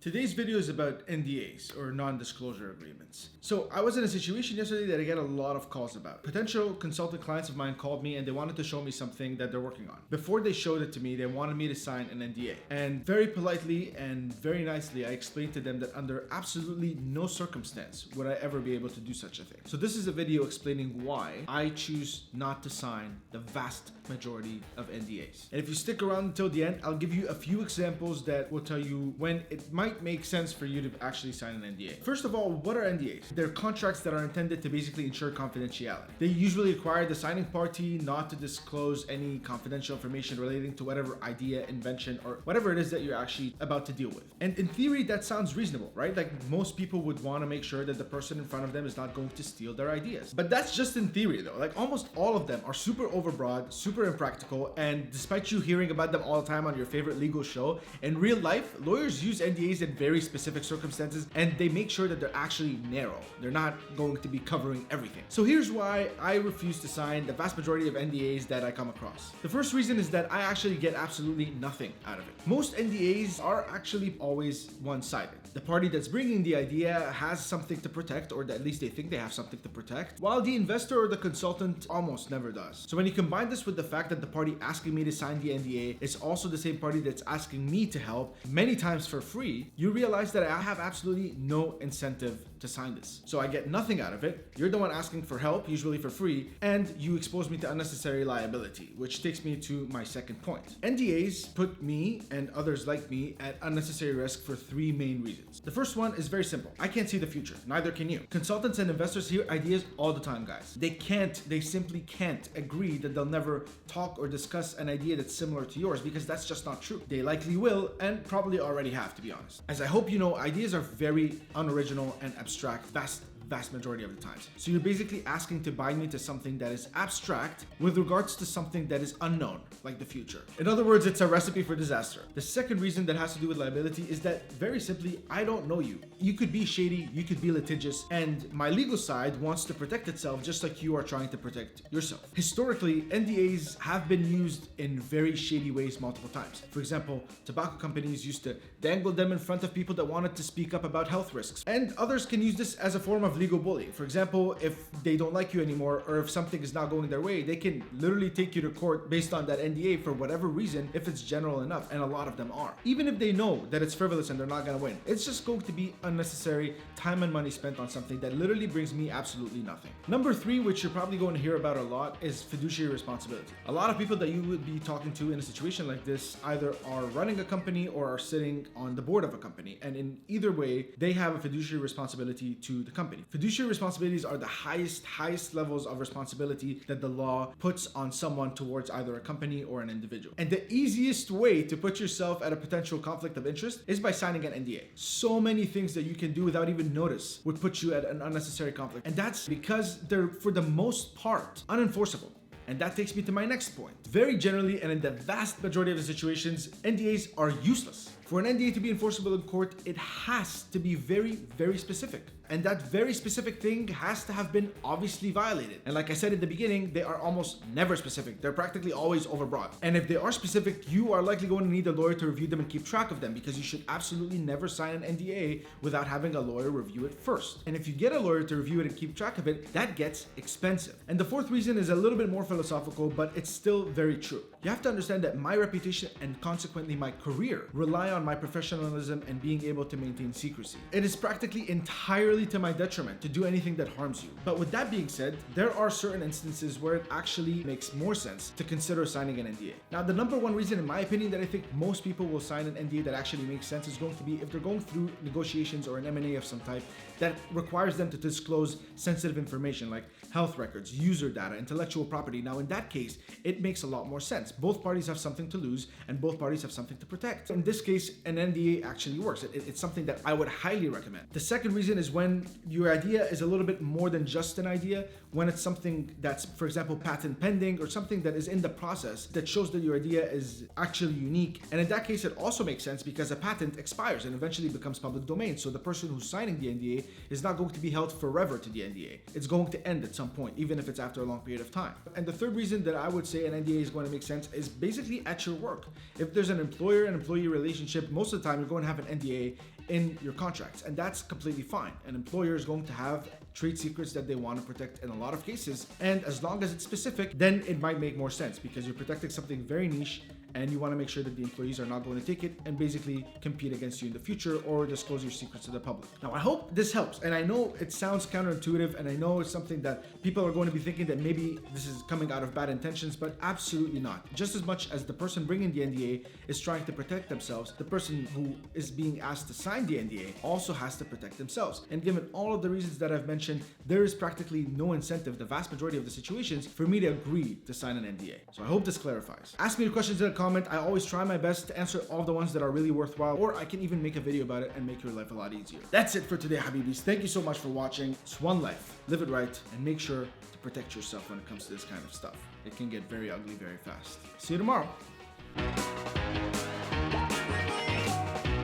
Today's video is about NDAs, or non-disclosure agreements. So I was in a situation yesterday that I get a lot of calls about. Potential consultant clients of mine called me and they wanted to show me something that they're working on. Before they showed it to me, they wanted me to sign an NDA. And very politely and very nicely, I explained to them that under absolutely no circumstance would I ever be able to do such a thing. So this is a video explaining why I choose not to sign the vast majority of NDAs. And if you stick around until the end, I'll give you a few examples that will tell you when it might make sense for you to actually sign an NDA. First of all, what are NDAs? They're contracts that are intended to basically ensure confidentiality. They usually require the signing party not to disclose any confidential information relating to whatever idea, invention, or whatever it is that you're actually about to deal with. And in theory, that sounds reasonable, right? Like most people would want to make sure that the person in front of them is not going to steal their ideas. But that's just in theory though. Like almost all of them are super overbroad, super impractical, and despite you hearing about them all the time on your favorite legal show, in real life, lawyers use NDAs in very specific circumstances, and they make sure that they're actually narrow. They're not going to be covering everything. So here's why I refuse to sign the vast majority of NDAs that I come across. The first reason is that I actually get absolutely nothing out of it. Most NDAs are actually always one-sided. The party that's bringing the idea has something to protect, or at least they think they have something to protect, while the investor or the consultant almost never does. So when you combine this with the fact that the party asking me to sign the NDA is also the same party that's asking me to help, many times for free, you realize that I have absolutely no incentive to sign this. So I get nothing out of it. You're the one asking for help, usually for free, and you expose me to unnecessary liability, which takes me to my second point. NDAs put me and others like me at unnecessary risk for three main reasons. The first one is very simple. I can't see the future. Neither can you. Consultants and investors hear ideas all the time, guys. They simply can't agree that they'll never talk or discuss an idea that's similar to yours, because that's just not true. They likely will, and probably already have, to be honest. As I hope you know, ideas are very unoriginal and abstract, vast majority of the times. So you're basically asking to bind me to something that is abstract with regards to something that is unknown, like the future. In other words, it's a recipe for disaster. The second reason that has to do with liability is that, very simply, I don't know you. You could be shady, you could be litigious, and my legal side wants to protect itself just like you are trying to protect yourself. Historically, NDAs have been used in very shady ways multiple times. For example, tobacco companies used to dangle them in front of people that wanted to speak up about health risks. And others can use this as a form of legal bullying. For example, if they don't like you anymore, or if something is not going their way, they can literally take you to court based on that NDA for whatever reason, if it's general enough, and a lot of them are. Even if they know that it's frivolous and they're not going to win, it's just going to be unnecessary time and money spent on something that literally brings me absolutely nothing. Number three, which you're probably going to hear about a lot, is fiduciary responsibility. A lot of people that you would be talking to in a situation like this either are running a company or are sitting on the board of a company, and in either way, they have a fiduciary responsibility to the company. Fiduciary responsibilities are the highest levels of responsibility that the law puts on someone towards either a company or an individual. And the easiest way to put yourself at a potential conflict of interest is by signing an NDA. So many things that you can do without even notice would put you at an unnecessary conflict. And that's because they're, for the most part, unenforceable. And that takes me to my next point. Very generally, and in the vast majority of the situations, NDAs are useless. For an NDA to be enforceable in court, it has to be very specific. And that very specific thing has to have been obviously violated. And like I said in the beginning, they are almost never specific. They're practically always overbroad. And if they are specific, you are likely going to need a lawyer to review them and keep track of them, because you should absolutely never sign an NDA without having a lawyer review it first. And if you get a lawyer to review it and keep track of it, that gets expensive. And the fourth reason is a little bit more philosophical, but it's still very true. You have to understand that my reputation and consequently my career rely on my professionalism and being able to maintain secrecy. It is practically entirely to my detriment to do anything that harms you. But with that being said, there are certain instances where it actually makes more sense to consider signing an NDA. Now, the number one reason, in my opinion, that I think most people will sign an NDA that actually makes sense is going to be if they're going through negotiations or an M&A of some type that requires them to disclose sensitive information like health records, user data, intellectual property. Now, in that case, it makes a lot more sense. Both parties have something to lose and both parties have something to protect. In this case, an NDA actually works. It's something that I would highly recommend. The second reason is when your idea is a little bit more than just an idea, when it's something that's, for example, patent pending, or something that is in the process that shows that your idea is actually unique. And in that case, it also makes sense because a patent expires and eventually becomes public domain. So the person who's signing the NDA is not going to be held forever to the NDA. It's going to end at some point, even if it's after a long period of time. And the third reason that I would say an NDA is going to make sense is basically at your work. If there's an employer and employee relationship, most of the time you're going to have an NDA in your contracts, and that's completely fine. An employer is going to have trade secrets that they want to protect in a lot of cases, and as long as it's specific, then it might make more sense because you're protecting something very niche and you want to make sure that the employees are not going to take it and basically compete against you in the future or disclose your secrets to the public. Now, I hope this helps, and I know it sounds counterintuitive, and I know it's something that people are going to be thinking that maybe this is coming out of bad intentions, but absolutely not. Just as much as the person bringing the NDA is trying to protect themselves, the person who is being asked to sign the NDA also has to protect themselves. And given all of the reasons that I've mentioned, there is practically no incentive, the vast majority of the situations, for me to agree to sign an NDA. So I hope this clarifies. Ask me your questions in a comment. I always try my best to answer all the ones that are really worthwhile, or I can even make a video about it and make your life a lot easier. That's it for today, Habibis. Thank you so much for watching. It's one life. Live it right, and make sure to protect yourself when it comes to this kind of stuff. It can get very ugly very fast. See you tomorrow.